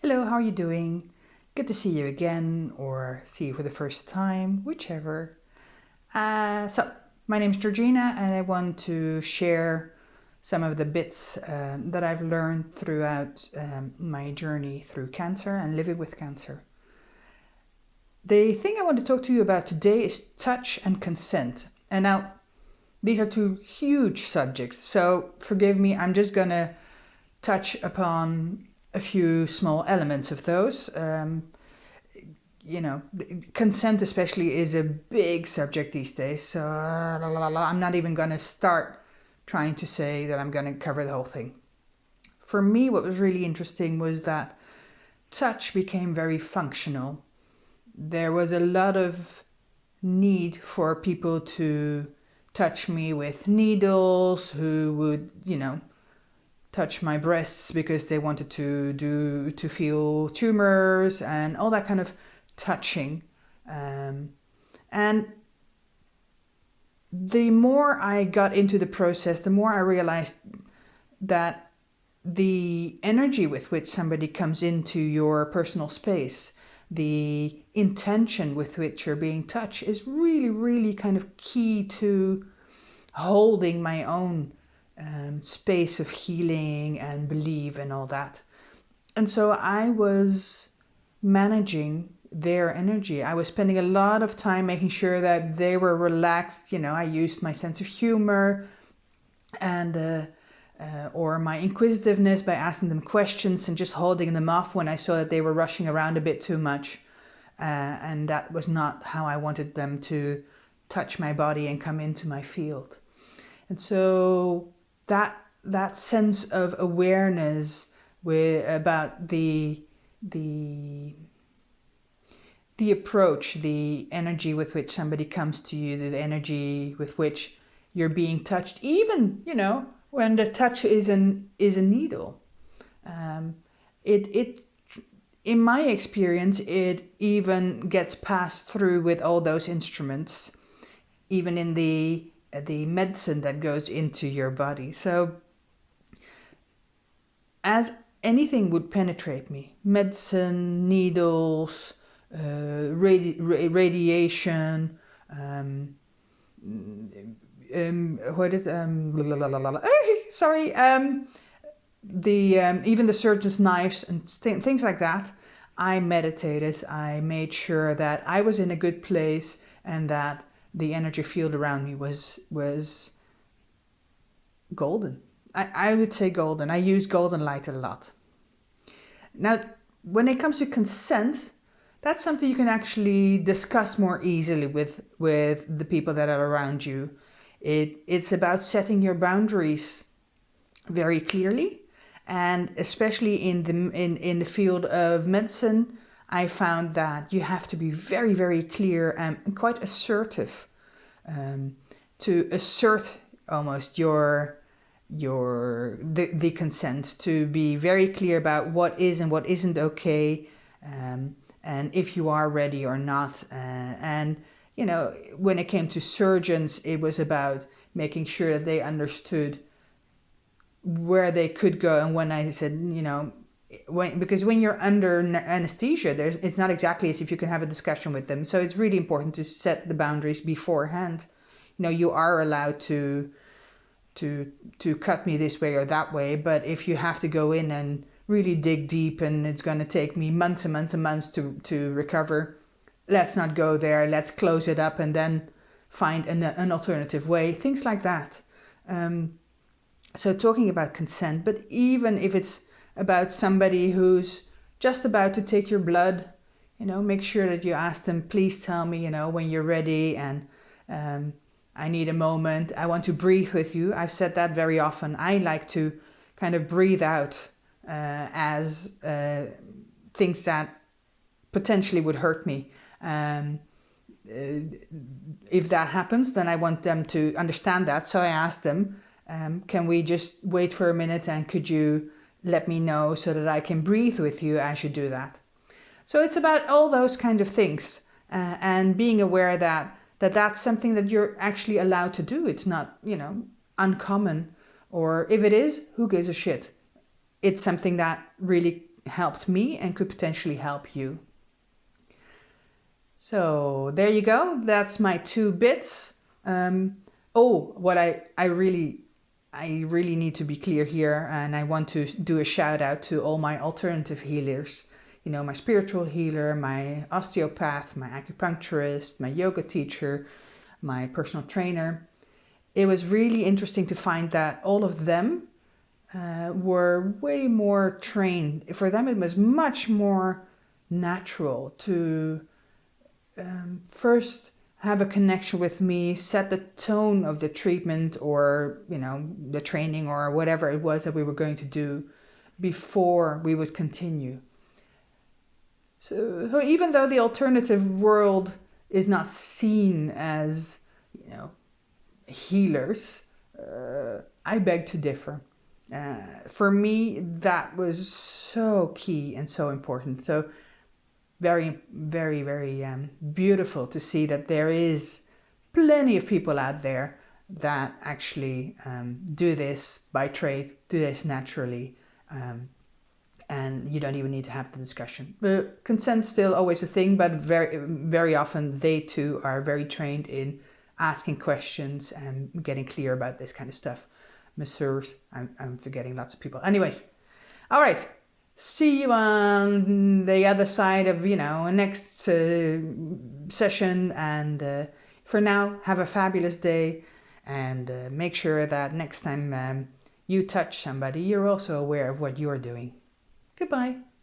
Hello, how are you doing? Good to see you again, or see you for the first time, whichever. My name's Georgina, and I want to share some of the bits that I've learned throughout my journey through cancer and living with cancer. The thing I want to talk to you about today is touch and consent. And now, these are two huge subjects, so forgive me, I'm just gonna touch upon a few small elements of those. Consent especially is a big subject these days. So I'm not even going to start trying to say that I'm going to cover the whole thing. For me, what was really interesting was that touch became very functional. There was a lot of need for people to touch me with needles, who would, touch my breasts because they wanted to feel tumors and all that kind of touching. And the more I got into the process, the more I realized that the energy with which somebody comes into your personal space, the intention with which you're being touched, is really, really kind of key to holding my own space of healing and belief and all that. And so I was managing their energy. I was spending a lot of time making sure that they were relaxed. I used my sense of humor and or my inquisitiveness by asking them questions and just holding them off when I saw that they were rushing around a bit too much. And that was not how I wanted them to touch my body and come into my field. And so that sense of awareness about the approach, the energy with which somebody comes to you, the energy with which you're being touched, even when the touch is a needle. It in my experience, it even gets passed through with all those instruments, even in the medicine that goes into your body. So as anything would penetrate me, medicine, needles, radiation, sorry, even the surgeon's knives and things like that. I meditated. I made sure that I was in a good place and that the energy field around me was golden. I would say golden. I use golden light a lot. Now, when it comes to consent, that's something you can actually discuss more easily with the people that are around you. It's about setting your boundaries very clearly, and especially in the field of medicine, I found that you have to be very, very clear and quite assertive to assert almost the consent, to be very clear about what is and what isn't okay, and if you are ready or not. And when it came to surgeons, it was about making sure that they understood where they could go. And when I said, because when you're under anesthesia, it's not exactly as if you can have a discussion with them. So it's really important to set the boundaries beforehand. You are allowed to cut me this way or that way, but if you have to go in and really dig deep and it's going to take me months and months and months to recover, let's not go there. Let's close it up and then find an alternative way. Things like that. So talking about consent, but even if it's about somebody who's just about to take your blood, make sure that you ask them, please tell me, when you're ready, and I need a moment. I want to breathe with you. I've said that very often. I like to kind of breathe out as things that potentially would hurt me. If that happens, then I want them to understand that. So I ask them, can we just wait for a minute, and could you let me know so that I can breathe with you as you do that? So it's about all those kind of things, and being aware that that's something that you're actually allowed to do. It's not, uncommon, or if it is, who gives a shit? It's something that really helped me and could potentially help you. So there you go. That's my 2 bits. What I really need to be clear here, and I want to do a shout out to all my alternative healers. You know, my spiritual healer, my osteopath, my acupuncturist, my yoga teacher, my personal trainer. It was really interesting to find that all of them were way more trained. For them, it was much more natural to first have a connection with me, set the tone of the treatment or, you know, the training or whatever it was that we were going to do before we would continue. So even though the alternative world is not seen as, you know, healers, I beg to differ. For me, that was so key and so important. So very, very, very beautiful to see that there is plenty of people out there that actually do this by trade, do this naturally, and you don't even need to have the discussion. But consent's still always a thing, but very, very often they too are very trained in asking questions and getting clear about this kind of stuff. Masseurs, I'm forgetting lots of people. Anyways, all right. See you on the other side of, you know, next session. And for now, have a fabulous day. And make sure that next time you touch somebody, you're also aware of what you're doing. Goodbye.